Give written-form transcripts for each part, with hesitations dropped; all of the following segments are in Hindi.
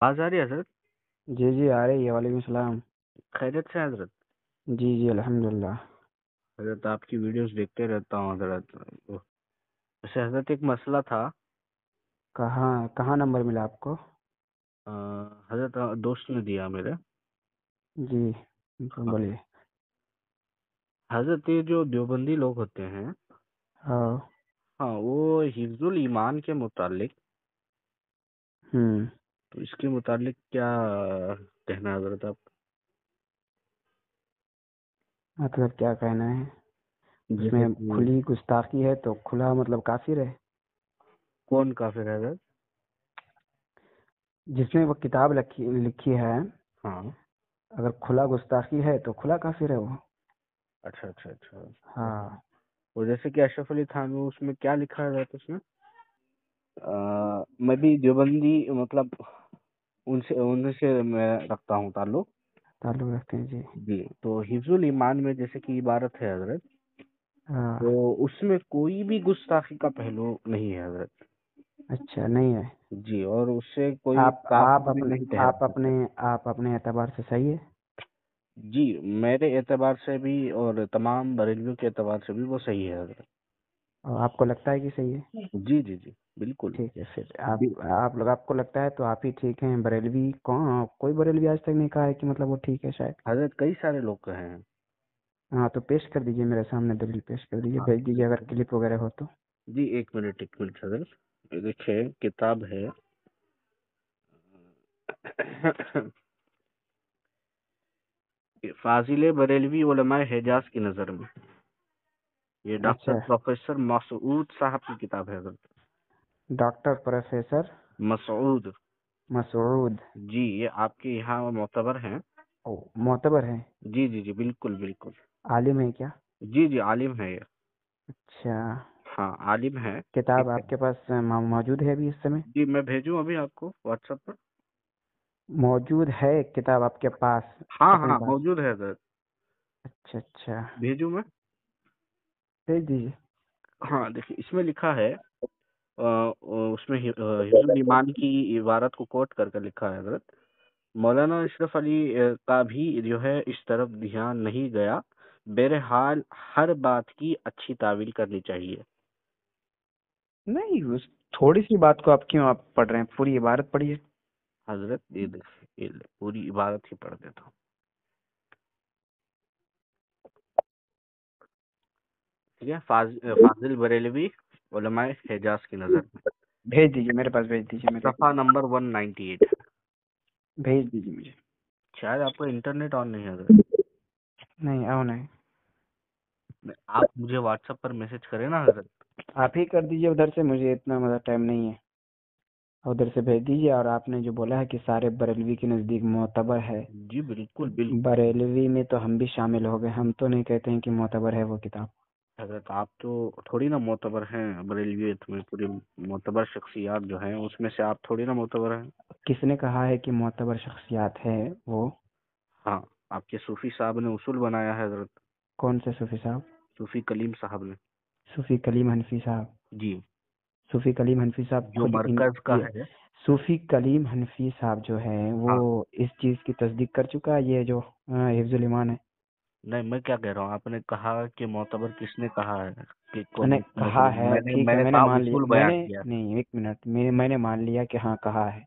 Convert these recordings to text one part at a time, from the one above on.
आवाज आ रही है हजरत? जी जी आ रही है। वालेकुम सलाम। खैरियत से हैं हजरत? जी जी अल्हम्दुलिल्लाह। हजरत आपकी वीडियोस देखते रहता हूँ हजरत। वैसे हजरत एक मसला था। कहाँ कहाँ नंबर मिला आपको? अ, हजरत दोस्त ने दिया मेरे। जी हाँ बोलिए। हजरत, ये जो देवबंदी लोग होते हैं, हाँ। हाँ, वो हिफ्जुल ईमान के मुतालिक, हम्म। तो इसके मुतालिक क्या कहना है हजरत आप? मतलब क्या कहना है? जैसे उसमें कि खुली गुस्ताखी है तो खुला मतलब काफिर है। कौन काफिर है हजरत? जिसमें वो किताब लिखी लिखी है, हाँ। अगर खुला गुस्ताखी है तो खुला काफिर है वो। अच्छा अच्छा अच्छा। हाँ। वो जैसे कि अशरफ अली थानवी, उसमें क्या लिखा है हजरत उसमें? मैं भी देवबंदी, मतलब उनसे उनसे मैं रखता हूँ ताल्लुक। ताल्लुक रखते हैं जी। जी, तो हिफ्जुल ईमान में जैसे कि इबारत है हजरत, तो हाँ। उसमें कोई भी गुस्ताखी का पहलू नहीं है हजरत। अच्छा नहीं है। जी, और उससे कोई आप आप काफिर भी अपने नहीं ठहरा आप अपने सकता। आप अपने एतबार से सही है। जी, मेरे एतबार से भी और तमाम बरेलवियों के एतबार से भी वो सही है हजरत। और आपको लगता है कि सही है? जी जी जी, बिल्कुल। ठीक है फिर बि- आप लोग, आपको लगता है तो आप ही ठीक हैं। बरेलवी कौन, कोई बरेलवी आज तक नहीं कहा है कि मतलब वो ठीक है शायद। हजरत, कई सारे लोग कहे हैं। हाँ तो पेश कर दीजिए मेरे सामने, दलील पेश कर दीजिए, हाँ, भेज दीजिए अगर क्लिप वगैरह हो तो। जी, एक मिनट हजरत। ये देखिए, किताब है। फाजिल बरेलवी उलमाए हिजाज की नज़र में, ये डॉक्टर अच्छा। प्रोफेसर मसूद साहब की किताब है हजरत। Doctor professor Masood. मसूद। जी, ये आपके यहाँ मोतबर हैं। ओ, मोतबर है। जी जी जी, बिल्कुल बिल्कुल। आलिम है क्या? जी जी, आलिम है ये। अच्छा। हाँ, आलिम है। ठीक किताब है। आपके पास मौजूद है अभी इस समय? जी, मैं भेजूँ अभी आपको व्हाट्सएप पर? मौजूद है किताब आपके पास? हाँ अपने हाँ, पास? मौजूद है हजरत। अच्छा अच्छा। भेजूँ मैं? भेज दीजिए। हाँ, देखिए इसमें लिखा है, उसमें हिफ्जुल ईमान की इबारत को कोट करके लिखा है हजरत। मौलाना अशरफ अली का भी जो है इस तरफ ध्यान नहीं गया। बहरहाल हर बात की अच्छी तावील करनी चाहिए। नहीं, उस थोड़ी सी बात को आप क्यों आप पढ़ रहे हैं? पूरी इबारत पढ़िए। हजरत, ये देखिए, ये ले, पूरी इबारत ही पढ़ देता हूँ। ठीक है, फाजिल बरेलवी उलमाए हिजाज की नज़र में, भेज दीजिए मेरे पास, भेज दीजिए मेरे। सफ़ा नंबर 198 है। भेज दीजिए मुझे। शायद आपका इंटरनेट ऑन नहीं है हजरत। नहीं आओ नहीं। आप मुझे व्हाट्सएप पर मैसेज करें ना हजरत। आप ही कर दीजिए उधर से, मुझे इतना मतलब टाइम नहीं है। उधर से भेज दीजिए। और आपने जो बोला है कि सारे बरेलवी के नज़दीक मोतबर है, जी, तो बिल्कुल बिल्कुल। बरेलवी में तो हम भी शामिल हो गए। हम तो नहीं कहते हैं कि मोतबर है वो किताब। हजरत, आप तो थोड़ी ना मोतबर हैं बरेलवियत में, पूरी मोतबर शख्सियात जो हैं उसमें से आप थोड़ी ना मोतबर हैं। किसने कहा है कि मोतबर शख्सियात है वो? हाँ, आपके सूफी साहब ने उसूल बनाया है हजरत। कौन से सूफी साहब? सूफी कलीम साहब ने। सूफी कलीम हनफी साहब? जी, सूफी कलीम हनफी साहब जो खुद इन मरकज का ये है। सूफी कलीम हनफी साहब जो है वो हाँ, इस चीज़ की तस्दीक कर चुका है, ये जो हिफ्जुल ईमान है। नहीं, मैं क्या कह रहा हूँ, आपने कहा कि मोतबर किसने कहा है कि मैंने कौन कहा मतलब, है, मैंने ठीक है, मैंने मैंने कहा मान लिया। उसूल मैंने बयान किया। नहीं, एक मिनट, मैंने मान लिया कि हाँ कहा है।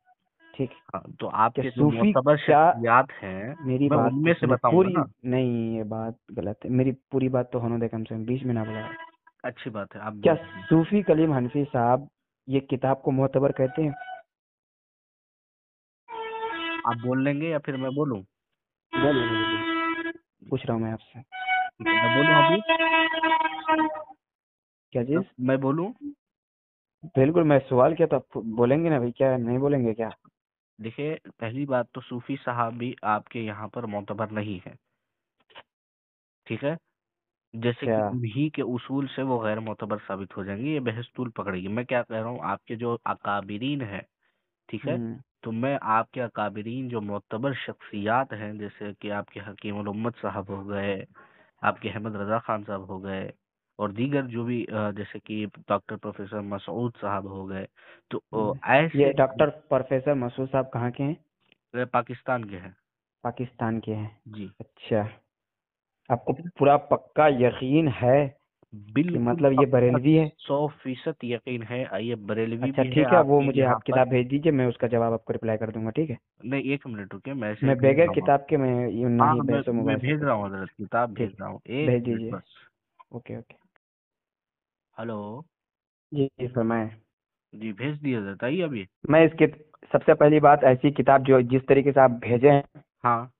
ठीक है। हाँ, तो कि आपके जो सूफी मोतबर क्या? शख्सियात हैं, मेरी मैं बात तो उनमें से सुने बताऊंगा पूरी। ना। नहीं, ये बात गलत है। मेरी पूरी बात तो होने दे कम से कम, बीच में ना बुलाए। अच्छी बात है, आप क्या बोल रहे हैं। सूफी कलीम हनफी साहब ये किताब को मोतबर कहते हैं? आप बोल लेंगे या फिर मैं बोलूँ? बोलिए बोलिए। पूछ रहा हूँ मैं आपसे। ठीक है, मैं बोलूँ अभी? क्या चीज? मैं बोलूँ? बिल्कुल, मैं सवाल किया तो आप बोलेंगे ना भाई, क्या नहीं बोलेंगे क्या? देखिए, पहली बात तो सूफी साहब भी आपके यहाँ पर मोतबर नहीं है। ठीक है, जैसे अच्छा। कि उन्हीं के उसूल से वो गैर मोतबर साबित हो जाएंगे, ये बहस तूल पकड़ेगी। मैं क्या कह रहा हूँ, आपके जो अकाबिरीन है, ठीक है, हम्म। तो मैं आपके अकाबिरीन जो मोतबर शख्सियात हैं, जैसे कि आपके हकीम उल उम्मत साहब हो गए, आपके अहमद रजा खान साहब हो गए, और दीगर जो भी जैसे कि डॉक्टर प्रोफेसर मसूद साहब हो गए, तो ये ऐसे। डॉक्टर प्रोफेसर मसूद साहब कहाँ के हैं? पाकिस्तान के हैं। पाकिस्तान के हैं। जी अच्छा, आपको पूरा पक्का यकीन है कि बिल्कुल मतलब ये पक्का, बरेलवी है? 100% यकीन है। ये बरेलवी अच्छा भी है ठीक है, वो आपके मुझे यहाँ आप पर। किताब भेज दीजिए, मैं उसका जवाब आपको रिप्लाई कर दूंगा, ठीक है? नहीं, 1 मिनट रुकिए, मैं ऐसे ही मैं भेज बगैर रहा हूँ किताब के मैं यूं हाँ नहीं हाँ, बहसो मैं मुबाहिसा भेज कर रहा हूँ सकता। हजरत, किताब भेज ठीक, रहा हूँ, एक भेज मिनट दीजिए। बस। Okay okay. हेलो। जी जी फरमाएं। जी भेज दिया जाता है अभी। मैं इसके सबसे पहली बात, ऐसी किताब जो जिस तरीके से आप भेजे हैं, हाँ।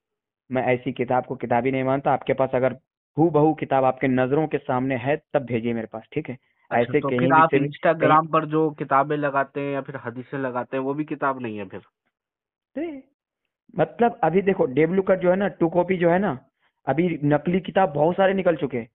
मैं ऐसी किताब को किताब ही नहीं मानता। आपके पास अगर हूबहू किताब आपके नज़रों के सामने है तब भेजिए मेरे पास, ठीक है? अच्छा, ऐसे तो कहीं फिर भी आप से भी कहीं इंस्टाग्राम पर जो किताबें लगाते हैं या फिर हदीसें लगाते हैं वो भी किताब नहीं है फिर? से- मतलब अभी देखो, डेब्लू का जो है ना, टू कॉपी जो है ना, अभी नकली किताब बहुत सारे निकल चुके हैं।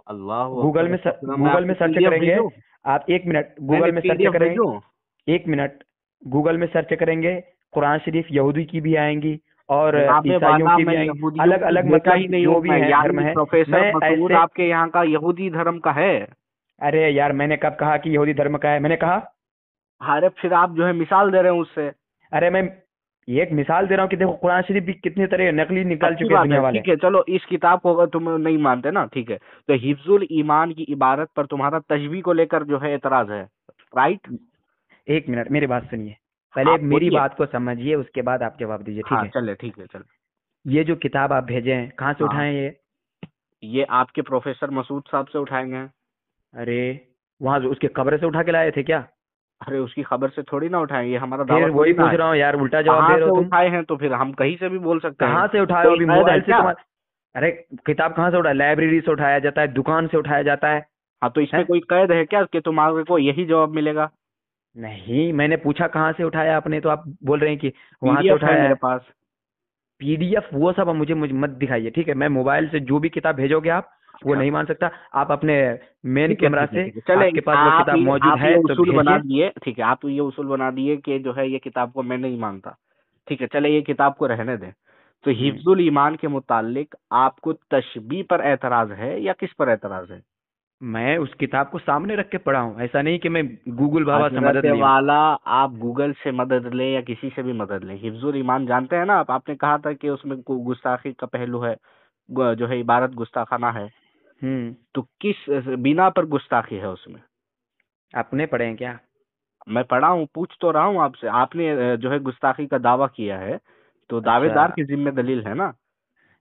अल्लाह अकबर, तो फिर मैं गूगल आपको में सर्च पीडीएफ करेंगे। भेजूं? आप एक मिनट नहीं नहीं, गूगल में सर्च पीडीएफ करेंगे। भेजूं? एक मिनट, गूगल में सर्च करेंगे, कुरान शरीफ यहूदी की भी आएंगी और जनाबे ईसाइयों वाला, की मैं भी आएंगी, यहूदियों अलग की अलग, बेटा ही मतलब नहीं जो हूँ भी मैं, है धर्म यानी है। प्रोफेसर मैं मसूद ऐसे, आपके यहाँ का यहूदी धर्म का है? अरे यार मैंने कब कहा कि यहूदी धर्म का है? मैंने कहा? अरे फिर आप जो है मिसाल दे रहे हैं उससे। अरे मैं ये एक मिसाल दे रहा हूँ कि देखो, कुरान शरीफ भी कितने तरह नकली निकाल अच्छी चुके हैं बात दुनिया है, वाले। ठीक है, चलो इस किताब को अगर तुम नहीं मानते ना, ठीक है, तो हिफ्जुल ईमान की इबारत पर तुम्हारा तशबीह को लेकर जो है एतराज है, राइट? एक मिनट मेरी बात सुनिए, हाँ पहले मेरी बोलिए। बात को समझिए, उसके बाद आप जवाब दीजिए, ठीक हाँ है? चले, ठीक है, चले। ये जो किताब आप भेजे हैं कहाँ से हाँ, उठाए हैं ये? ये आपके प्रोफेसर मसूद साहब से उठाएंगे हैं। अरे वहां उसके कब्र से उठा के लाए थे क्या? अरे उसकी खबर से थोड़ी ना उठाएं, ये हमारा दावा फिर थोड़ी वही ना पूछ है। रहा हूँ यार, उल्टा जवाब कहाँ दे रहे से हो तुम। उठाए हैं तो फिर हम कहीं से भी बोल सकते हैं। कहाँ से उठाए हो? कोई अभी कैद है मोबाइल से क्या? तुम्हारा, अरे किताब कहाँ से उठाया? लाइब्रेरी से उठाया जाता है, दुकान से उठाया जाता हाँ, तो इसमें है? कोई कैद है क्या कि तुम्हारे को यही जवाब मिलेगा? नहीं, मैंने पूछा कहाँ से उठाया आपने, तो आप बोल रहे हैं कि वहां से पीडीएफ है उठाया मेरे है। पास। पीडीएफ वो सब मुझे मत दिखाइए, ठीक है? मैं मोबाइल से जो भी किताब भेजोगे आप, वो अच्छा, नहीं मान सकता। आप अपने मेन ठीक है, कैमरा ठीक है, से, ठीक है, चले। आपके पास वो किताब मौजूद आप ये है तो उसूल बना भेजिए। दिए, ठीक है, आप ये उसूल बना दिए कि जो है ये किताब को मैं नहीं मानता। ठीक है, चले ये किताब को रहने दें। तो हम्म हिफ्जुल ईमान के मुतालिक आपको तशबीह पर एतराज है या किस पर एतराज है? मैं उस किताब को सामने रख के पढ़ा हूँ, ऐसा नहीं कि मैं गूगल बाबा से हजरत मदद लिया हूँ। वाला, आप गूगल से मदद लें या किसी से भी मदद लें, हिफ्जुल ईमान जानते हैं ना आप? आपने कहा था कि उसमें गुस्ताखी का पहलू है, जो है इबारत गुस्ताखाना है। हम्म तो किस बिना पर गुस्ताखी है उसमें? आपने पढ़े हैं क्या? मैं पढ़ा हूँ, पूछ तो रहा हूँ आपसे। आपने जो है गुस्ताखी का दावा किया है, तो अच्छा, दावेदार की जिम्मे दलील है ना?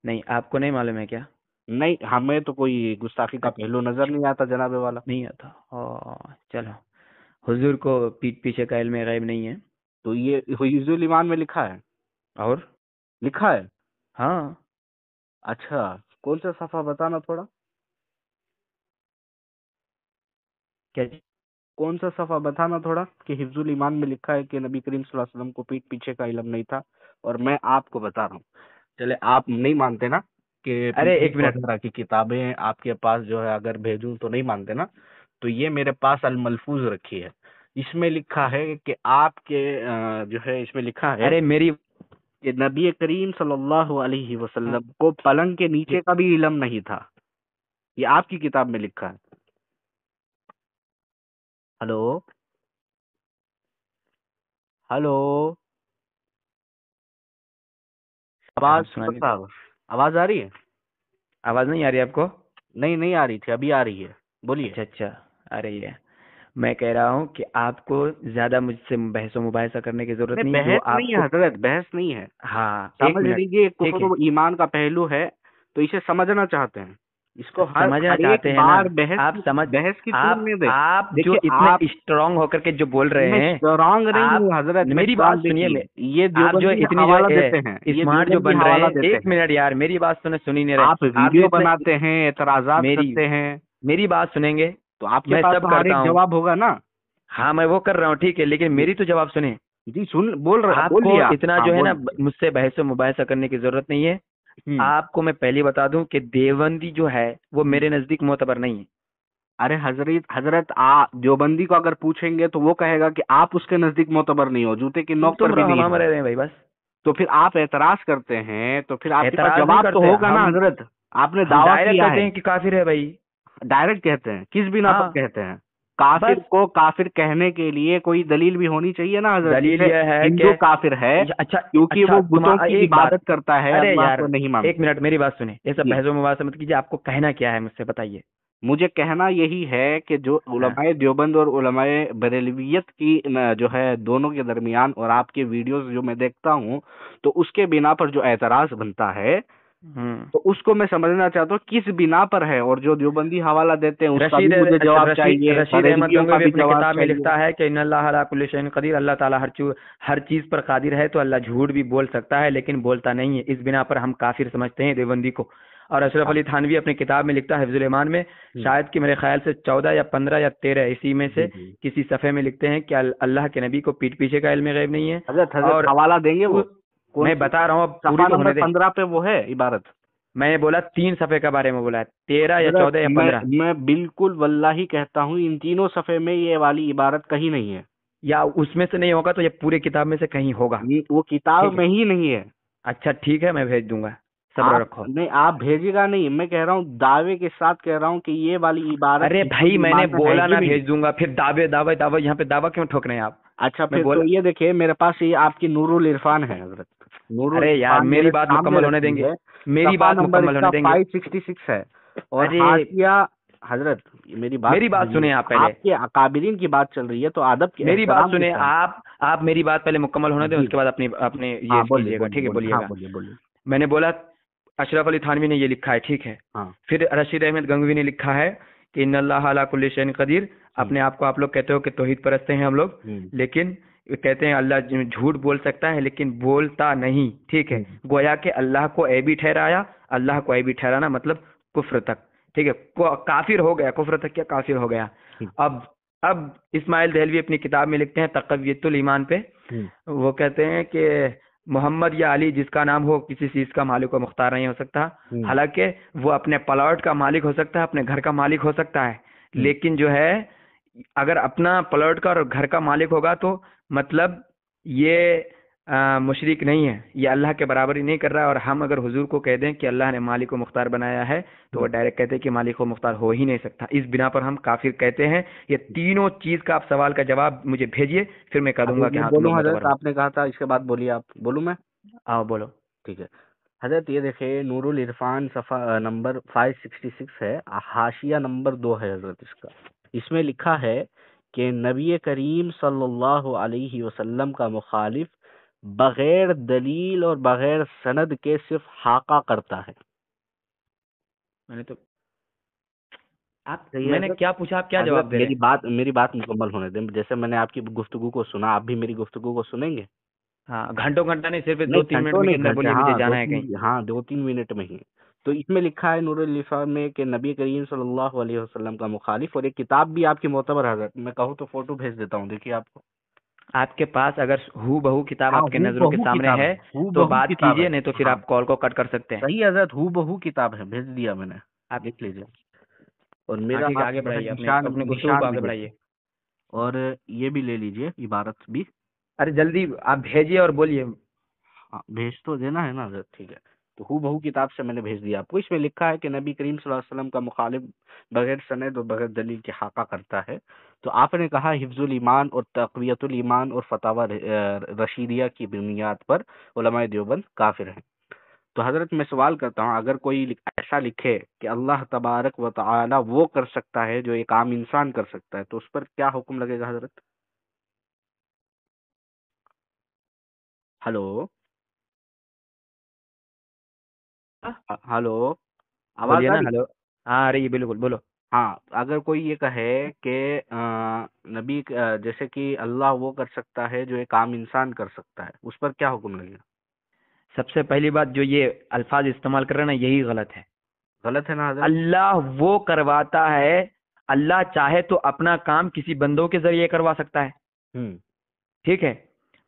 नहीं आपको नहीं मालूम है क्या? नहीं, हमें तो कोई गुस्ताखी का पहलू नजर नहीं आता जनाबे वाला। नहीं आता? चलो, हुजूर को पीठ पीछे का इल्म गैब नहीं है। तो ये हिफ्जुल ईमान में लिखा है? और लिखा है? हाँ, अच्छा, कौन सा सफा बताना थोड़ा। क्या? कौन सा सफा बताना थोड़ा कि हिफ्जुल ईमान में लिखा है कि नबी करीम सल्लल्लाहु अलैहि वसल्लम को पीठ पीछे का इल्म नहीं था। और मैं आपको बता रहा हूँ, चले आप नहीं मानते ना कि अरे एक पीडीएफ मिनट, वगैरह की किताबें आपके पास जो है अगर भेजूं तो नहीं मानते ना? तो ये मेरे पास अल मलफूज रखी है। इसमें लिखा है कि आपके जो है इसमें लिखा है अरे मेरी, कि नबी करीम सल्लल्लाहु अलैहि वसल्लम को पलंग के नीचे का भी इल्म नहीं था। ये आपकी किताब में लिखा है। हेलो। हेलो। हाँ आवाज सुनाइए। साहब, आवाज आ रही है? आवाज नहीं आ रही आपको? नहीं, नहीं आ रही थी, अभी आ रही है, बोलिए। अच्छा अच्छा, आ रही है। मैं कह रहा हूँ कि आपको ज्यादा मुझसे बहसो मुबाहिसा करने की जरूरत नहीं, नहीं, जो बहस नहीं है आपको। हजरत, बहस नहीं है। हाँ, एक समझ मिनट, लीजिए, ठीक है? कुफ्र ईमान का पहलू है, तो इसे समझना चाहते हैं। इसको हर समझना हर एक चाहते हैं ना? बार बहस आप की समझ, बहस की तूल नहीं दे। आप जो देखिए इतने आप, स्ट्रांग होकर के जो बोल रहे मैं हैं, स्ट्रांग नहीं हूँ आप हजरत, मैं मेरी बात स्ट्रांग सुनिए। देखिए, ये आप जो देवबंदी इतनी जो हवाला देते हैं, ये स्मार्ट जो देवबंदी बन रहे हवाला हैं, देते एक हैं। मिनट यार, मेरी बात सुन ही नहीं रहे। आप आप जो वीडियो इतने, बनाते हैं, एतराजात मेरी करते हैं, मेरी बात सुनेंगे? तो आपके मैं पास सब तो हर करता एक हूँ। जवाब होगा ना? हाँ मैं वो कर रहा हूँ, ठीक है, लेकिन जी मेरी तो जवाब सुने। जी, सुन, बोल आपको दिया आप, इतना हाँ जो है ना बोलिए। मुझसे बहस मुबाहिसा करने की जरूरत नहीं है। हम्म आपको मैं पहले बता दूं कि देवबंदी जो है वो हम्म। मेरे नजदीक मोतबर नहीं है। अरे हजरत हजरत, आ देवबंदी को अगर पूछेंगे तो वो कहेगा कि आप उसके नजदीक मोतबर नहीं हो, जूते की तुम नोक पर तुम भी रहो, नहीं हम हो। रह रहे हैं भाई, बस। तो फिर आप एतराज करते हैं, तो फिर आपके पास एतराज नहीं जवाब तो करते होगा ना हम हजरत। आपने हम दावा डायरेक्ट किया कहते है। हैं कि काफिर है भाई। डायरेक्ट कहते हैं, किस बिना पर हाँ, कहते हैं? काफिर बस को काफिर कहने के लिए कोई दलील भी होनी चाहिए ना हजरत। दलील जैसे यह है हिंदू कि काफिर है अच्छा क्योंकि अच्छा वो बुतों तुम्हारा की एक बात, इबादत करता है, अरे अल्लाह यार को नहीं एक मानता। मिनट मेरी बात सुने, ये सब जी, बहसों में बात मत कीजिए, आपको कहना क्या है मुझसे बताइए। मुझे कहना यही है कि जो हाँ उलमाए देवबंद और उलमाए बरेलवियत की जो है दोनों के दरमियान और आपके वीडियोस जो मैं देखता हूँ, तो उसके बिना पर जो एतराज बनता है हम्म। तो उसको मैं समझना चाहता हूँ किस बिना पर है, और जो देवबंदी हवाला देते हैं उसका रशीद भी मुझे अच्छा जवाब रशीद चाहिए, रशीद अहमद बरेलवियों गंगोई का भी भी अपने जवाब किताब में चाहिए। लिखता है कि इन्नल्लाह अला कुल्ली शैइन कदीर, अल्लाह ताला हर चीज पर कादिर है, तो अल्लाह झूठ भी बोल सकता है लेकिन बोलता नहीं है, इस बिना पर हम काफिर समझते हैं देवबंदी को। और अशरफ अच्छा। अली थानवी अपनी किताब में लिखता है हिफ्जुल ईमान में, हम्म, शायद कि मेरे ख्याल से 14 या 15 या 13 इसी में जी से जी। किसी सफ़े में लिखते हैं कि अल्लाह के नबी को पीठ पीछे का इल्म गैब नहीं है। हजरत हजरत और हवाला देंगे वो? उ, कौन मैं सी? बता रहा हूँ, अब पूरी सफा तो नंबर होने दे। 15 पे वो है इबारत? मैंने बोला 3 सफ़े के बारे में बोला है, 13 या हजरत 14 या मैं 15, मैं बिल्कुल वल्लाही कहता हूँ इन तीनों सफे में ये वाली इबारत कहीं नहीं है। या उसमें से नहीं होगा तो ये पूरे किताब में से कहीं होगा। वो ठीक किताब है, में ही नहीं है। अच्छा ठीक है, मैं भेज दूंगा, सब्र आप रखो। नहीं, आप भेजेगा नहीं, मैं कह रहा हूँ दावे के साथ कह रहा हूँ कि ये वाली इबारत अरे हिफ्जुल भाई मैंने ईमान में है बोला ही ना नहीं। भेज दूंगा, फिर दावे दावे दावे, यहाँ पे दावा क्यों ठोक रहे हैं आप। अच्छा, मैं फिर तो बोला, ये देखिए मेरे पास ये आपकी नूरुल इरफान है हजरत। नूरुल अरे यार इरफान मेरी मेरे बात सामने मुकम्मल होने रखी देंगे, है। मेरी सफा बात नंबर मुकम्मल होने इसका देंगे। 566 है। और अरे हाशिया, हजरत मेरी बात मेरी बात सुनिए। सुने आप पहले, आपके अकाबिरीन की बात चल रही है तो अदब के मेरी बात एहतराम के सुने साथ। आप मेरी बात पहले मुकम्मल होने दें, जी उसके बाद अपनी अपने ये हाँ, बोलिए कीजिएगा, बोलिए ठीक है, बोलिए, हाँ बोलिएगा। बोलिए बोलिए। मैंने बोला अशरफ अली थानवी ने ये लिखा है, ठीक है। हाँ। फिर रशीद अहमद गंगवी ने लिखा है कि इन्नल्लाह अला कुल्ली शैइन कदीर। हम्म अपने आप को आप लोग कहते हो कि तौहीद परस्त हैं हम लोग, हम्म लेकिन कहते हैं अल्लाह झूठ बोल सकता है लेकिन बोलता नहीं, ठीक है। हम्म गोया के अल्लाह को ऐबी ठहराया, अल्लाह को ऐबी ठहराना मतलब कुफ्र तक, ठीक है, काफिर हो गया, कुफ्र तक क्या काफिर हो गया। हम्म अब अब इस्माइल देहलवी अपनी किताब में लिखते हैं तक़वियतुल ईमान पे, हम्म वो कहते हैं कि मोहम्मद या अली जिसका नाम हो किसी चीज का मालिक व मुख्तार नहीं हो सकता। हम्म हालांकि वो अपने प्लॉट का मालिक हो सकता है, अपने घर का मालिक हो सकता है, हम्म। लेकिन जो है अगर अपना प्लॉट का और घर का मालिक होगा तो मतलब ये मुशरिक नहीं है, ये अल्लाह के बराबरी नहीं कर रहा है। और हम अगर हुजूर को कह दें कि अल्लाह ने मालिक व मुख्तार बनाया है तो वो डायरेक्ट कहते हैं कि मालिक व मुख्तार हो ही नहीं सकता, इस बिना पर हम काफिर कहते हैं। ये तीनों चीज का आप सवाल का जवाब मुझे भेजिए, फिर मैं कह अभी दूंगा कि मैं हाँ तुम बोलूँ लोग हजरत, मोतबर हो। आपने कहा था इसके बाद बोलिए, आप बोलूँ मैं? आओ बोलो। ठीक है हजरत, ये देखिए नूरुल इरफान सफ़ा नंबर 566 है, हाशिया नंबर 2 है हजरत इसका। इसमें लिखा है कि नबी करीम सल्लल्लाहु अलैहि वसल्लम का मुखालिफ बगैर दलील और बगैर सनद के सिर्फ हाका करता है। मैंने तो आप सही है मैंने हजरत? क्या पूछा, आप क्या हजरत जवाब दे रहे हैं। मेरी बात मुकम्मल होने दें। जैसे मैंने आपकी गुफ्तगू को सुना, आप भी मेरी गुफ्तगू को सुनेंगे? हाँ घंटों घंटा नहीं, सिर्फ नहीं 2-3 मिनट घंटों में के नहीं, अंदर घंटे, बोलिए, मुझे हाँ जाना है कहीं। हाँ 2-3 मिनट में ही। तो इसमें लिखा है नूरुल इरफान में कि नबी करीम सल्लल्लाहु अलैहि वसल्लम का मुखालिफ, और एक किताब भी आपकी मोतबर हजरत, मैं कहूँ तो फोटो भेज देता हूँ, देखिए आपको। आपके पास अगर हू बहू किताब हाँ, आपके हू नजरों के बहू सामने किताब है है, हू तो बहू बात किताब है। कीजिए, नहीं तो फिर हाँ आप कॉल को कट कर सकते हैं। सही है हजरत, हू बहू किताब है, भेज दिया मैंने, आप देख लीजिए। और हाँ मेरा ठीक है, आप आगे जो है बढ़ाइए, अपने निशान अपने गुफ्तगू को निशान आगे भी है। बढ़ाइए। और ये भी ले लीजिए इबारत भी। अरे जल्दी आप भेजिए और बोलिए। हाँ, भेज तो देना है ना हज़रत, ठीक है। तो हू बहू किताब से मैंने भेज दिया आपको। इसमें लिखा है कि नबी करीम सल्लल्लाहु अलैहि वसल्लम का मुखालिफ बगैर सनद और बगैर दलील के हाका करता है। तो आपने कहा हिफ्जुल ईमान और तक़वियतुल ईमान और फतावा रशीदिया की बुनियाद पर उलमाए देवबंद काफिर हैं। तो हज़रत मैं सवाल करता हूँ, अगर कोई ऐसा लिखे कि अल्लाह तबारक व तआला वो कर सकता है जो एक आम इंसान कर सकता है, तो उस पर क्या हुक्म लगेगा हज़रत? हेलो? हाँ, हेलो? आवाज़ बोलिए आ ना, रही? हेलो। हाँ आ रही है, बिल्कुल बोलो। हाँ, अगर कोई ये कहे कि जैसे कि अल्लाह वो कर सकता है जो एक आम इंसान कर सकता है, उस पर क्या हुक्म लगेगा? सबसे पहली बात, जो ये अल्फाज इस्तेमाल कर रहे हैं ना, यही गलत है। गलत है ना हजरत? अल्लाह वो करवाता है, अल्लाह चाहे तो अपना काम किसी बंदों के जरिए करवा सकता है, हम्म। ठीक है।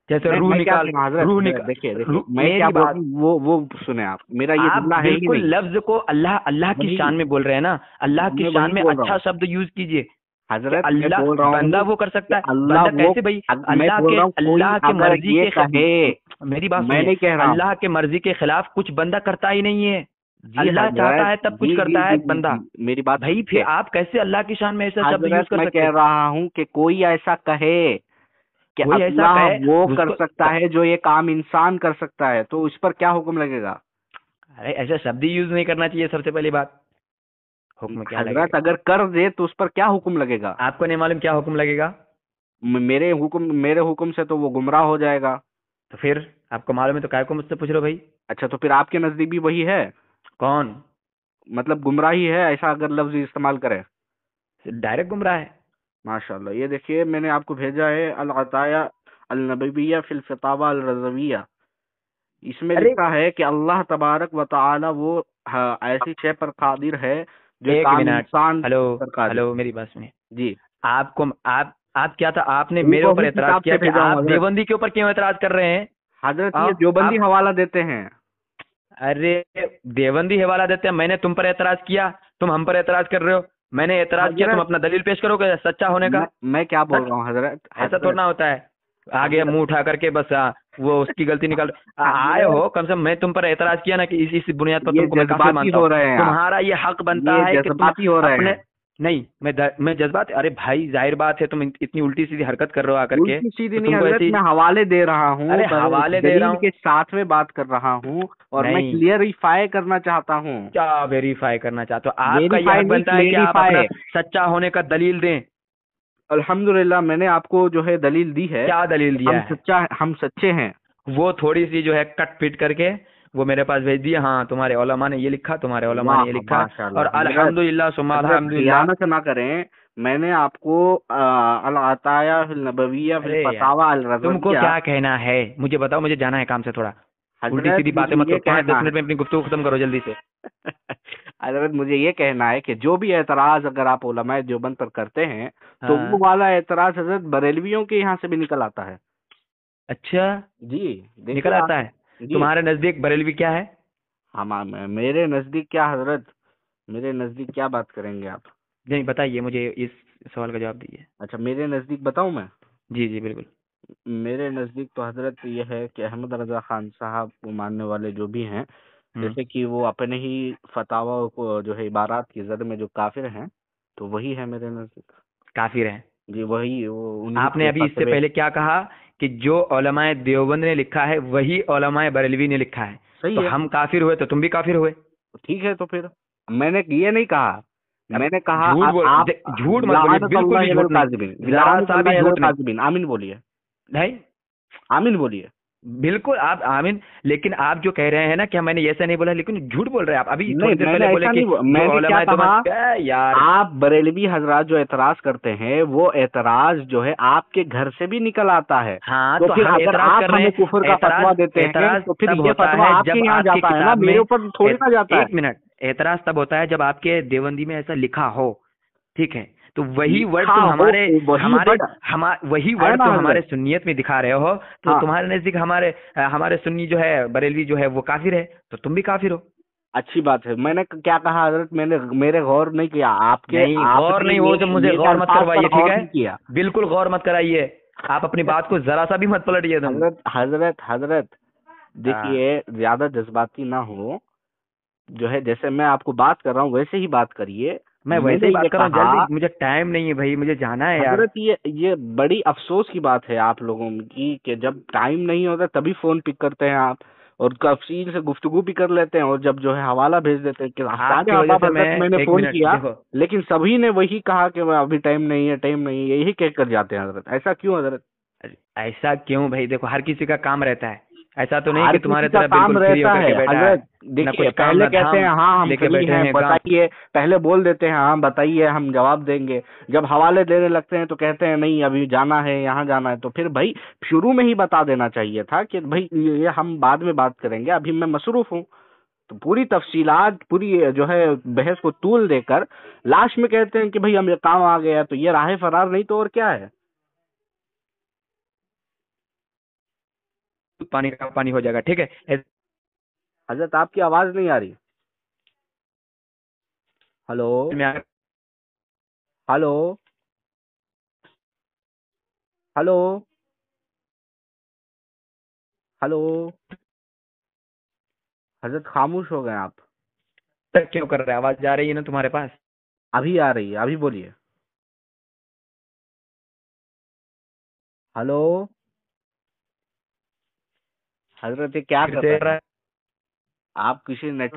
जैसे मैं क्या सुना हजरत, देखिए देखिए मैं क्या मेरी बोल रहा बात, हूँ वो सुने आप, मेरा ये आप जुमला है ही बिल्कुल नहीं। लफ्ज को अल्लाह अल्लाह की वही, शान में बोल रहे हैं ना, अल्लाह की मैं वही शान में बोल रहा अच्छा हूँ शब्द यूज कीजिए कि हजरत, मैं बोल अल्लाह, रहा बंदा हूँ वो कर कि सकता है, अल्लाह बंदा वो, कैसे भाई, मैं बोल रहा हूँ कोई अल्लाह के अगर मर्जी ये के कहे, मेरी बात मैं सुनिए, नहीं कह रहा हूँ। अल्लाह के मर्जी के खिलाफ कुछ बंदा करता ही नहीं है। जी अरे अल्लाह चाहता हजरत, है तब कुछ जी जी करता है जी जी बंदा। जी, मेरी बात भाई फिर सुनिए। आप कैसे अल्लाह की शान में ऐसा शब्द यूज हजरत कर मैं सकते कह हैं? रहा हूँ कि कोई ऐसा कहे कि कोई ऐसा अल्लाह कहे वो कर उसको सकता है जो ये काम इंसान कर सकता है, तो इस पर क्या हुक्म लगेगा? अरे ऐसा शब्द ही यूज नहीं करना चाहिए, सबसे पहली बात। हुक्म क्या हजरत लगेगा? अगर कर दे तो उस पर क्या हुक्म लगेगा? आपको नहीं मालूम क्या हुक्म लगेगा? मेरे हुक्म से तो वो गुमराह हो जाएगा। तो फिर आपको मालूम है तो काय को मुझसे पूछ रहे हो भाई? अच्छा, तो फिर आपके नजदीक भी वही है? कौन? मतलब गुमराही है, ऐसा अगर लफ्ज इस्तेमाल करें? डायरेक्ट गुमराह है। माशाल्लाह, ये देखिए मैंने आपको भेजा है अल अताया अल नबविया फिल फतावा अल रज़विया। इसमें अरे लिखा है कि अल्लाह तबारक व तआला वो ऐसी शय पर कादिर है जो एक काम मिनट। इंसान हेलो। पर कादिर हेलो है। मेरी बात सुनिए। जी, आपको आप क्या था, आपने मेरे ऊपर हूबहू एतराज किताब किया से कि भेजा हूँ आप हजरत। देवबंदी के ऊपर क्यों एतराज कर रहे हैं? हजरत ये हाँ देवबंदी आप। हवाला देते हैं। अरे देवबंदी हवाला देते हैं, मैंने तुम पर एतराज किया, तुम हम पर एतराज कर रहे हो। मैंने एतराज किया, तुम हजरत अपना दलील पेश करोगे सच्चा होने का। मैं क्या बोल सच। रहा हूँ हजरत, ऐसा थोड़ा हजरत ना होता है। आगे हजरत मुंह उठा करके बस वो उसकी गलती निकाल। आए हजरत हो कम से कम, मैं तुम पर एतराज किया ना कि इस बुनियाद पर ये तुमको मैं काफिर जज्बाती मानता हो हूँ। रहे हैं आप, तुम्हारा ये हक बनता ये है कि तुम जज्बाती हो रहे अपने। हैं। नहीं मैं जज्बात, अरे भाई जाहिर बात है तुम इतनी उल्टी सीधी हरकत कर रहे हो आकर के, उल्टी सीधी तो नहीं तुमको हजरत, ऐसी। मैं हवाले दे रहा हूँ, अरे हवाले दे रहा दलील हूँ। के साथ में बात कर रहा हूँ, और मैं नहीं, क्लियरिफाई करना चाहता हूँ। क्या वेरीफाई करना चाहते हो? आपका ये वेरीफाई हक नहीं, बनता है कि आप अपना क्लेरिफाई। सच्चा होने का दलील दें। अल्हम्दुलिल्लाह मैंने आपको जो है दलील दी है क्या दलील कि दिया है? हम सच्चे हैं। वो थोड़ी सी जो है कट पिट करके वो मेरे पास भेज दिया, हाँ तुम्हारे उलमा ने ये लिखा, तुम्हारे उलमा ने ये वाह लिखा। और माशाल्लाह हजरत, अल्हम्दुलिल्लाह सुम्मा हजरत अल्हम्दुलिल्लाह। खियानत ना करें। मैंने आपको अल अताया फिल नबविया फिल अरे यार, फतावा अल तुमको रज़विया। क्या कहना है मुझे बताओ, मुझे जाना है काम से थोड़ा। उल्टी हजरत सीधी बातें मुझे मत ये करो, 5-10 कहना मिनट में अपनी गुफ्तगू खत्म करो जल्दी से। हजरत मुझे ये कहना है कि जो भी एतराज अगर आप उलमाए देवबंद पर करते हैं, तो वो हाँ। वाला एतराज हजरत बरेलवियों के यहाँ से भी निकल आता है। अच्छा। जी, देखिए निकल आप। आता है? जी, तुम्हारे नजदीक बरेलवी क्या है? मेरे नजदीक क्या हजरत, मेरे नजदीक क्या बात करेंगे आप? नहीं बताइए मुझे, इस सवाल का जवाब दीजिए। अच्छा, मेरे नजदीक बताऊं मैं? जी जी बिल्कुल। मेरे नजदीक तो हजरत ये है कि अहमद रजा खान साहब को मानने वाले जो भी हैं, हम्म। जैसे कि वो अपने ही फतावा को जो है इबारात की जद में जो काफिर हैं, तो वही है मेरे नजदीक। काफिर है। जी, वही वो उन्हीं आपने के अभी इससे फतवे। पहले क्या कहा कि जो उलमाए देवबंद ने लिखा है वही उलमाए बरेलवी ने लिखा है। सही तो है, हम काफिर हुए तो तुम भी काफिर हुए। तो ठीक है, तो फिर मैंने ये नहीं कहा, अब मैंने कहा झूठ बोल, आप झूठ मत बोलिए, लानत बिल्कुल अल्लाह भी अलल झूठ नहीं। काज़िबीन, जरा लानत सा भी अल्लाह अलल झूठ नहीं। काज़िबीन, आमीन बोलिए। नहीं। आमीन बोलिए। बिल्कुल आप आमीन। लेकिन आप जो कह रहे हैं ना कि मैंने ऐसा नहीं बोला, लेकिन झूठ बोल रहे हैं आप। अभी नहीं, थोड़ी देर मैंने पहले बोले ऐसा कि नहीं जो मैंने क्या उलमाए कहा, देवबंद, क्या यार। आप बरेलवी हजरात जो एतराज करते हैं वो एतराज जो है आपके घर से भी निकल आता है। हाँ तो तो फिर हम अगर एतराज आप कर रहे हमें कुफर हैं। का फतवा देते हैं, एतराज तो फिर तब ये होता फतवा है आपके जब यहाँ आपकी जाता है ना, किताब में मेरे ऊपर थोड़ी ना जाता है। एक मिनट। एतराज तब होता है जब आपके देवबंदी में ऐसा लिखा हो। ठीक है। तो वही वर्ड लिखा तुम हो, हमारे वही हमारे बट वही है वर्ड ना तुम हमारे हजरत। सुन्नियत में दिखा रहे हो। तो हाँ, तुम्हारे नजदीक हमारे हमारे सुन्नी जो है बरेलवी जो है वो काफिर है, तो तुम भी काफिर हो। अच्छी बात है। मैंने क्या कहा हजरत, मैंने मेरे गौर नहीं किया, आपके नहीं गौर आपने नहीं, वो जब मुझे मेरे गौर मत अल्फाज पर करवाइए, ठीक गौर है। नहीं किया। बिल्कुल गौर मत कराइए। आप अपनी बात को जरा सा भी मत पलटिए तुम। हजरत हजरत हजरत हाँ। देखिए, ज्यादा जज्बाती ना हो, जो है जैसे मैं आपको बात कर रहा हूँ वैसे ही बात करिए। मैं वैसे मैंने ही ये बात कर रहा हूँ, कहा, जल्दी मुझे टाइम नहीं है भाई, मुझे जाना है यार। हजरत ये बड़ी अफसोस की बात है आप लोगों की कि जब टाइम नहीं होता तभी फोन पिक करते हैं आप, और तफसील से गुफ्तगू भी कर लेते हैं, और जब जो है हवाला भेज देते हैं कि आपकी सारे वजह अहबाब से मैं, हजरत मैंने एक फोन मिनट किया, देखो। लेकिन सभी ने वही कहा कि अभी टाइम नहीं है, टाइम नहीं है, यही कहकर जाते हैं हजरत। ऐसा क्यों हजरत? ऐसा क्यों भाई? देखो हर किसी का काम रहता है। ऐसा तो नहीं हर कि किसी तुम्हारे का तरह काम बिल्कुल फ्री रहता होकर है के बैठा है। हजरत। ना देखिए कुछ काम पहले ना कहते धाम, हैं हाँ हम लेके फ्री बैठे हैं हैं काम। बताइए, पहले बोल देते हैं हाँ बताइए हम जवाब देंगे, जब हवाले देने लगते हैं तो कहते हैं नहीं अभी जाना है, यहाँ जाना है। तो फिर भाई शुरू में ही बता देना चाहिए था कि भाई ये हम बाद में बात करेंगे, अभी मैं मसरूफ हूँ। तो पूरी तफसीलात, पूरी जो है बहस को तूल देकर लास्ट में कहते हैं कि भाई हम ये काम आ गया, तो ये राह फरार नहीं तो और क्या है? पानी का पानी हो जाएगा, ठीक है। हजरत आपकी आवाज नहीं आ रही। हेलो, में आकर हेलो, हेलो, हेलो। हजरत खामोश हो गए आप। तक क्यों कर रहे हैं? आवाज जा रही है ना तुम्हारे पास? अभी आ रही है, अभी बोलिए। हेलो हजरत, ये क्या फिर कर से रहे कर रहा हैं है। आप? किसी नेट